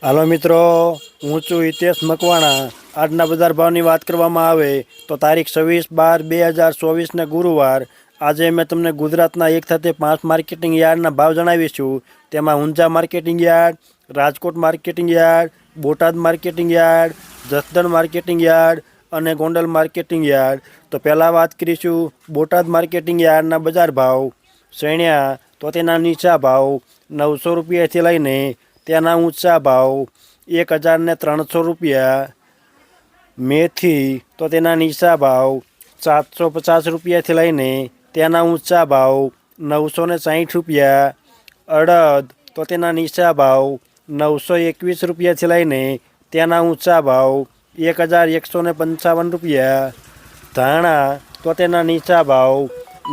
હાલો મિત્રો, હું છું હિતેશ મકવાણા। આજના બજાર ભાવની વાત કરવામાં આવે તો તારીખ 26/12/2024 ગુરુવાર આજે મેં તમને ગુજરાતના 1 સાથે 5 માર્કેટિંગ યાર્ડના ભાવ જણાવીશું। તેમાં Unjha marketing yard, Rajkot marketing yard, Botad marketing yard, Jasdan marketing yard અને ગોંડલ માર્કેટિંગ યાર્ડ। તો પહેલાં વાત કરીશું બોટાદ માર્કેટિંગ યાર્ડના બજાર ભાવ। શેણ્યા તો તેના નીચા ભાવ 900 રૂપિયાથી લઈને તેના ઊંચા ભાવ 1003 રૂપિયા। મેથી તો તેના નીચા ભાવ 750 રૂપિયાથી લઈને તેના ઊંચા ભાવ 960 રૂપિયા। અડદ તો તેના નીચા ભાવ 921 રૂપિયાથી લઈને તેના ઊંચા ભાવ 1155 રૂપિયા। ધાણા તો તેના નીચા ભાવ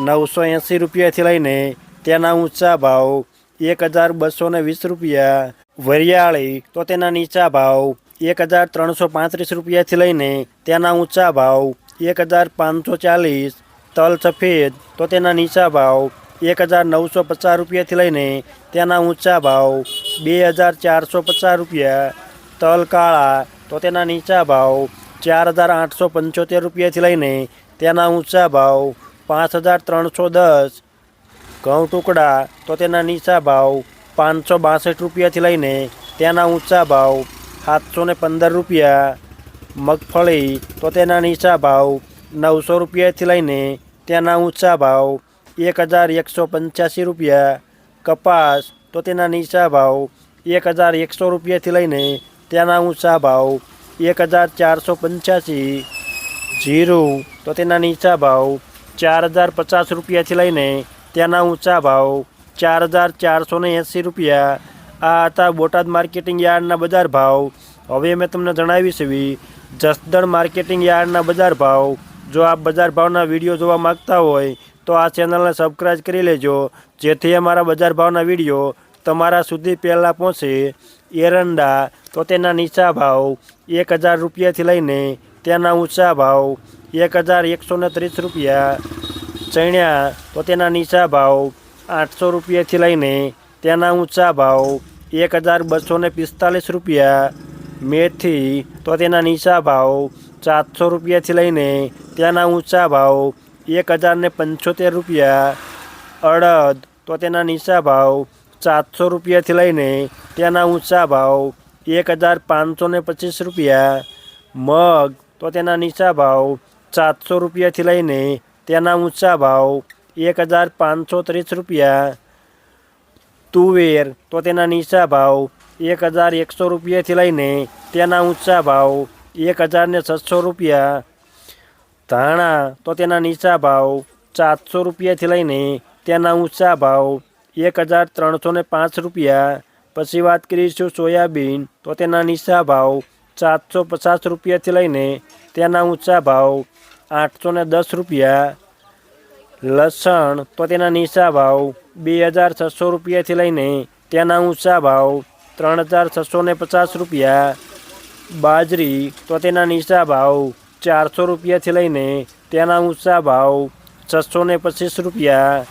980 રૂપિયાથી લઈને તેના ઊંચા ભાવ 1220 રૂપિયા। વરિયાળી તો તેના નીચા ભાવ 1335 રૂપિયાથી લઈને તેના ઊંચા ભાવ 1540। તલ સફેદ તો તેના નીચા ભાવ 1950 રૂપિયાથી લઈને તેના ઊંચા ભાવ 2450 રૂપિયા। તલ કાળા તો તેના નીચા ભાવ 4875 રૂપિયાથી લઈને તેના ઊંચા ભાવ 5310। ઘઉં ટુકડા તો તેના નીચા ભાવ 562 રૂપિયાથી લઈને તેના ઊંચા ભાવ 715 રૂપિયા। મગફળી તો તેના નીચા ભાવ 900 રૂપિયાથી લઈને તેના ઊંચા ભાવ 1185 રૂપિયા। કપાસ તો તેના નીચા ભાવ 1100 રૂપિયાથી લઈને તેના ઊંચા ભાવ 1485। જીરું તો તેના નીચા ભાવ 4050 રૂપિયાથી લઈને તેના ઊંચા ભાવ 4480 રૂપિયા। આ હતા બોટાદ માર્કેટિંગ યાર્ડના બજાર ભાવ। હવે મેં તમને જણાવીશ જસદણ માર્કેટિંગ યાર્ડના બજાર ભાવ। જો આપ બજાર ભાવના વિડીયો જોવા માગતા હોય તો આ ચેનલને સબસ્ક્રાઈબ કરી લેજો, જેથી અમારા બજાર ભાવના વિડીયો તમારા સુધી પહેલાં પહોંચે। એરંડા તો તેના નીચા ભાવ 1000 રૂપિયાથી લઈને તેના ઊંચા ભાવ 1130 રૂપિયા। ચણ્યા તો તેના નીચા ભાવ 800 રૂપિયાથી લઈને તેના ઊંચા ભાવ 1245 રૂપિયા। મેથી તો તેના નીચા ભાવ 700 રૂપિયાથી લઈને તેના ઊંચા ભાવ 1075 રૂપિયા। અડદ તો તેના નીચા ભાવ 700 રૂપિયાથી લઈને તેના ઊંચા ભાવ 1525 રૂપિયા। મગ તો તેના નીચા ભાવ 700 રૂપિયાથી લઈને તેના ઊંચા ભાવ 1530 રૂપિયા। તુવેર તો તેના નીચા ભાવ 1100 રૂપિયાથી લઈને તેના ઊંચા ભાવ 1600 રૂપિયા। ધાણા તો તેના નીચા ભાવ 700 રૂપિયાથી લઈને તેના ઊંચા ભાવ 1305 રૂપિયા। પછી વાત કરીશું સોયાબીન તો તેના નીચા ભાવ 750 રૂપિયાથી લઈને તેના ઊંચા ભાવ 810 રૂપિયા। લસણ તો તેના નીચા ભાવ 2600 રૂપિયાથી લઈને તેના ઊંચા ભાવ 3650 રૂપિયા। બાજરી તો તેના નીચા ભાવ 400 રૂપિયાથી લઈને તેના ઊંચા ભાવ 625 રૂપિયા।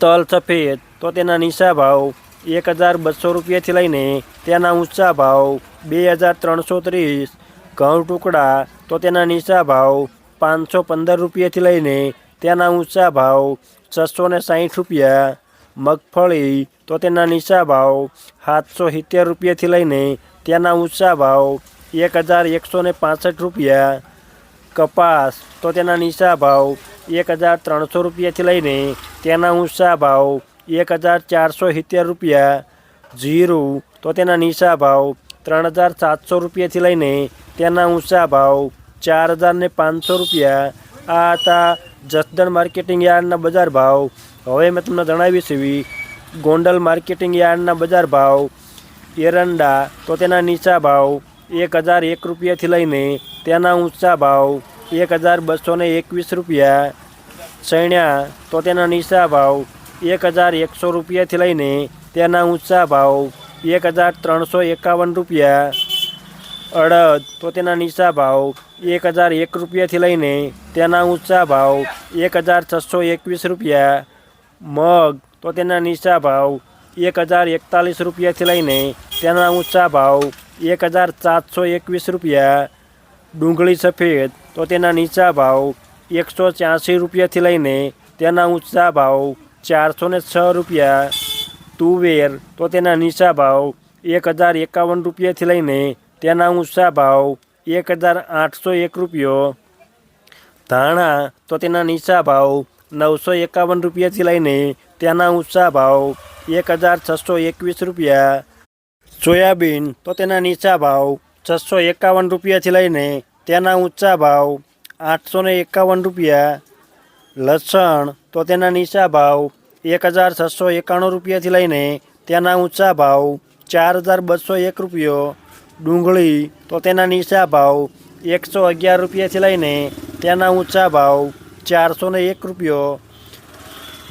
તલ સફેદ તો તેના નીચા ભાવ 1200 રૂપિયાથી લઈને તેના ઊંચા ભાવ 2330। ઘઉં ટુકડા તો તેના નીચા ભાવ 515 રૂપિયાથી લઈને તેના ઊંચા ભાવ 660 રૂપિયા। મગફળી તો તેના નીચા ભાવ 770 રૂપિયાથી લઈને તેના ઊંચા ભાવ 1165 રૂપિયા। કપાસ તો તેના નીચા ભાવ 1300 રૂપિયાથી લઈને તેના ઊંચા ભાવ 1470 રૂપિયા। જીરું તો તેના નીચા ભાવ 3700 રૂપિયાથી લઈને તેના ઊંચા ભાવ 4500 રૂપિયા। આ હતા જસદણ માર્કેટિંગ યાર્ડના બજાર ભાવ। હવે મેં તમને જણાવીશ ગોંડલ માર્કેટિંગ યાર્ડના બજાર ભાવ। એરંડા તો તેના નીચા ભાવ 1001 રૂપિયાથી લઈને તેના ઊંચા ભાવ 1221 રૂપિયા। ચણ્યા તો તેના નીચા ભાવ 1100 રૂપિયાથી લઈને તેના ઊંચા ભાવ 1351 રૂપિયા। અડદ તો તેના નીચા ભાવ 1001 રૂપિયાથી લઈને તેના ઊંચા ભાવ 1621 રૂપિયા। મગ તો તેના નીચા ભાવ 1041 રૂપિયાથી લઈને તેના ઊંચા ભાવ 1721 રૂપિયા। ડુંગળી સફેદ તો તેના નીચા ભાવ 184 રૂપિયાથી લઈને તેના ઊંચા ભાવ 406 રૂપિયા। તુવેર તો તેના નીચા ભાવ 1051 રૂપિયાથી લઈને તેના ઊંચા ભાવ 1801 રૂપિયો। ધાણા તો તેના નીચા ભાવ 951 રૂપિયાથી લઈને તેના ઊંચા ભાવ 1621 રૂપિયા। સોયાબીન તો તેના નીચા ભાવ 651 રૂપિયાથી લઈને તેના ઊંચા ભાવ 851 રૂપિયા। લસણ તો તેના નીચા ભાવ 1691 રૂપિયાથી લઈને તેના ઊંચા ભાવ 4201 રૂપિયો। ડુંગળી તો તેના નીચા ભાવ 111 રૂપિયાથી લઈને તેના ઊંચા ભાવ 401 રૂપિયો।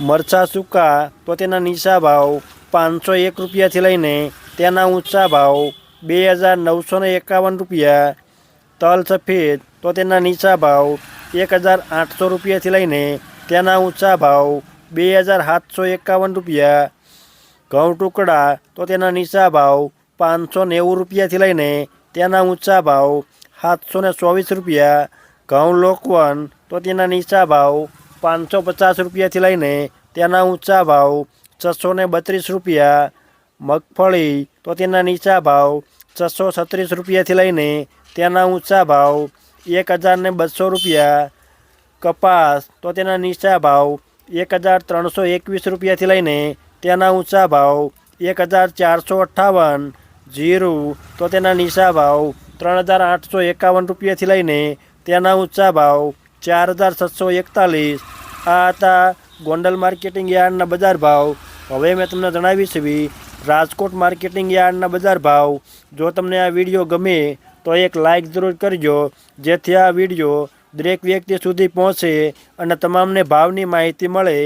મરચાં સૂકા તો તેના નીચા ભાવ 501 રૂપિયાથી લઈને તેના ઊંચા ભાવ 2951 રૂપિયા। તલ સફેદ તો તેના નીચા ભાવ 1800 રૂપિયાથી લઈને તેના ઊંચા ભાવ 2751 રૂપિયા। ઘઉં ટુકડા તો તેના નીચા ભાવ 590 રૂપિયાથી લઈને તેના ઊંચા ભાવ 724 રૂપિયા। ઘઉં લોકવન તો તેના નીચા ભાવ 550 રૂપિયાથી લઈને તેના ઊંચા ભાવ 632 રૂપિયા। મગફળી તો તેના નીચા ભાવ 636 રૂપિયાથી લઈને તેના ઊંચા ભાવ 1200 રૂપિયા। કપાસ તો તેના નીચા ભાવ 1321 રૂપિયાથી લઈને તેના ઊંચા ભાવ 1458। જીરું તો તેના નીચા ભાવ 3851 રૂપિયાથી લઈને તેના ઊંચા ભાવ 4741। આ હતા ગોંડલ માર્કેટિંગ યાર્ડના બજાર ભાવ। હવે મેં તમને જણાવીશ રાજકોટ માર્કેટિંગ યાર્ડના બજાર ભાવ। જો તમને આ વિડીયો ગમે તો એક લાઇક જરૂર કરજો, જેથી આ વિડીયો દરેક વ્યક્તિ સુધી પહોંચે અને તમામને ભાવની માહિતી મળે।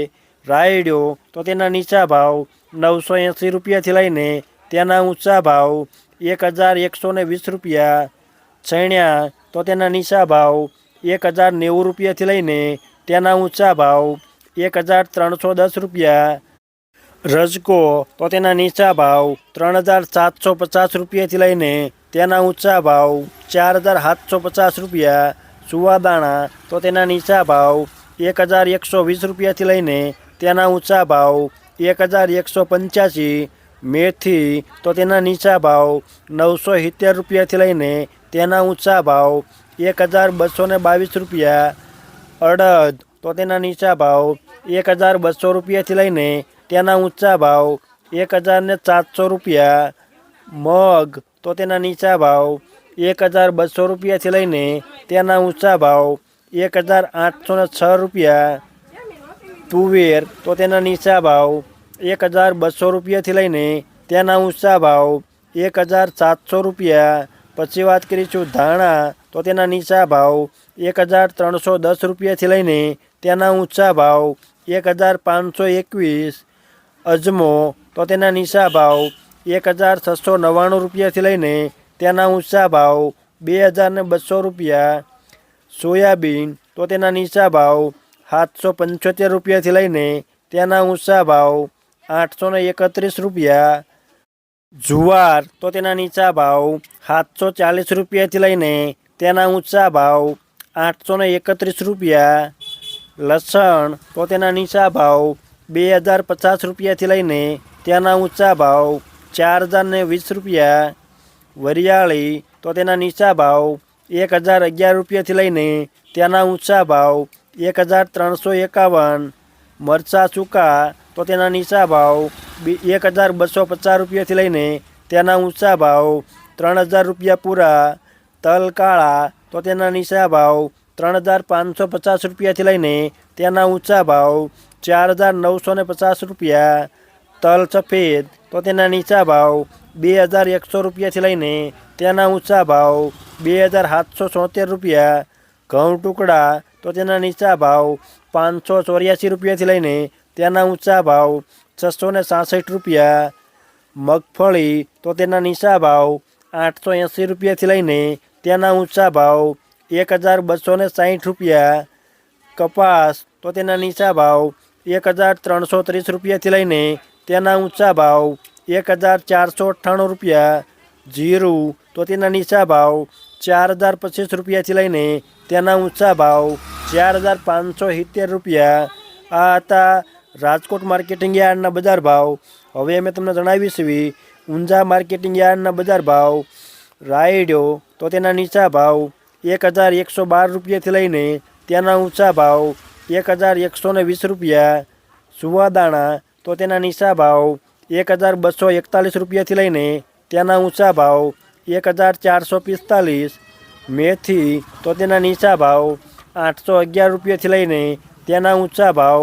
રાયડો તો તેના નીચા ભાવ 980 રૂપિયાથી લઈને તેના ઊંચા ભાવ 1120 રૂપિયા। ચણ્યા તો તેના નીચા ભાવ 1090 રૂપિયાથી લઈને તેના ઊંચા ભાવ 1310 રૂપિયા। રજકો તો તેના નીચા ભાવ 3750 રૂપિયાથી લઈને તેના ઊંચા ભાવ 4750 રૂપિયા। સુવાદાણા તો તેના નીચા ભાવ 1120 રૂપિયાથી લઈને તેના ઊંચા ભાવ 1185। મેથી તો તેના નીચા ભાવ 970 રૂપિયાથી લઈને તેના ઊંચા ભાવ 1222 રૂપિયા। અડદ તો તેના નીચા ભાવ 1200 રૂપિયાથી લઈને તેના ઊંચા ભાવ 1700 રૂપિયા। મગ તો તેના નીચા ભાવ 1200 રૂપિયાથી લઈને તેના ઊંચા ભાવ 1806 રૂપિયા। તુવેર તો તેના નીચા ભાવ 1200 રૂપિયાથી લઈને તેના ઊંચા ભાવ 1700 રૂપિયા। પછી વાત કરીશું ધાણા તો તેના નીચા ભાવ 1310 રૂપિયાથી લઈને તેના ઊંચા ભાવ 1521। અજમો તો તેના નીચા ભાવ 1699 રૂપિયાથી લઈને તેના ઊંચા ભાવ 2200 રૂપિયા। સોયાબીન તો તેના નીચા ભાવ 775 રૂપિયાથી લઈને તેના ઊંચા ભાવ 831 રૂપિયા। જુવાર તો તેના નીચા ભાવ 740 રૂપિયાથી લઈને તેના ઊંચા ભાવ 831 રૂપિયા। લસણ તો તેના નીચા ભાવ 2050 રૂપિયાથી લઈને તેના ઊંચા ભાવ 4020 રૂપિયા। વરિયાળી તો તેના નીચા ભાવ 1011 રૂપિયાથી લઈને તેના ઊંચા ભાવ 1351। મરચાં સૂકા તો તેના નીચા ભાવ 1250 રૂપિયાથી લઈને તેના ઊંચા ભાવ 3000 રૂપિયા પૂરા। તલ કાળા તો તેના નીચા ભાવ 3550 રૂપિયાથી લઈને તેના ઊંચા ભાવ 4950 રૂપિયા। તલ સફેદ તો તેના નીચા ભાવ 2100 રૂપિયાથી લઈને તેના ઊંચા ભાવ 2776 રૂપિયા। ઘઉં ટુકડા તો તેના નીચા ભાવ 584 રૂપિયાથી લઈને તેના ઊંચા ભાવ 666 રૂપિયા। મગફળી તો તેના નીચા ભાવ 880 રૂપિયાથી લઈને તેના ઊંચા ભાવ 1260 રૂપિયા। કપાસ તો તેના નીચા ભાવ 1330 રૂપિયાથી લઈને તેના ઊંચા ભાવ 1498 રૂપિયા। જીરું તો તેના નીચા ભાવ 4025 રૂપિયાથી લઈને તેના ઊંચા ભાવ 4570 રૂપિયા। આ હતા રાજકોટ માર્કેટિંગ યાર્ડના બજાર ભાવ। હવે અમે તમને જણાવીશું ઊંઝા માર્કેટિંગ યાર્ડના બજાર ભાવ। રાયડો તો તેના નીચા ભાવ 1112 રૂપિયાથી લઈને તેના ઊંચા ભાવ 1120 રૂપિયા। સુવાદાણા તો તેના નીચા ભાવ 1241 રૂપિયાથી લઈને તેના ઊંચા ભાવ 1445। મેથી તો તેના નીચા ભાવ 811 રૂપિયાથી લઈને તેના ઊંચા ભાવ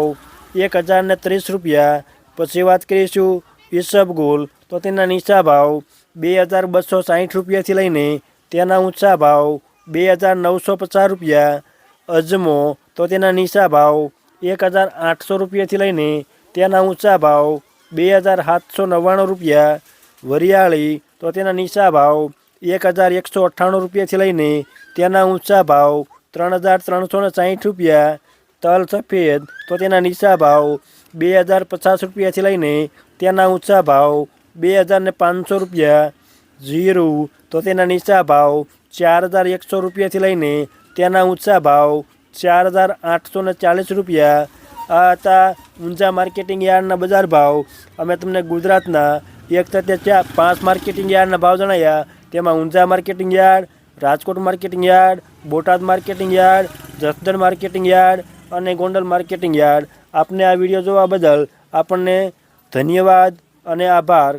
1030 રૂપિયા। પછી વાત કરીશું ઈસબગુલ તો તેના નીચા ભાવ 2260 રૂપિયાથી લઈને તેના ઊંચા ભાવ 2950 રૂપિયા। અજમો તો તેના નીચા ભાવ 1800 રૂપિયાથી લઈને તેના ઊંચા ભાવ 2799 રૂપિયા। વરિયાળી તો તેના નીચા ભાવ 1198 રૂપિયાથી લઈને તેના ઊંચા ભાવ 3360 રૂપિયા। તલ સફેદ તો તેના નીચા ભાવ 2050 રૂપિયાથી લઈને તેના ઊંચા ભાવ 2500 રૂપિયા। જીરું તો તેના નીચા ભાવ 4100 રૂપિયાથી લઈને તેના ઊંચા ભાવ 4840 રૂપિયા। આ હતા ઊંઝા માર્કેટિંગ યાર્ડના બજાર ભાવ। અમે તમને ગુજરાતના 1-5 માર્કેટિંગ યાર્ડના ભાવ જણાવ્યા। તેમાં Unjha marketing yard, Rajkot marketing yard, Botad marketing yard, Jasdan marketing yard અને ગોંડલ માર્કેટિંગ યાર્ડ। આપને આ વિડીયો જોવા બદલ આપણને ધન્યવાદ અને આભાર।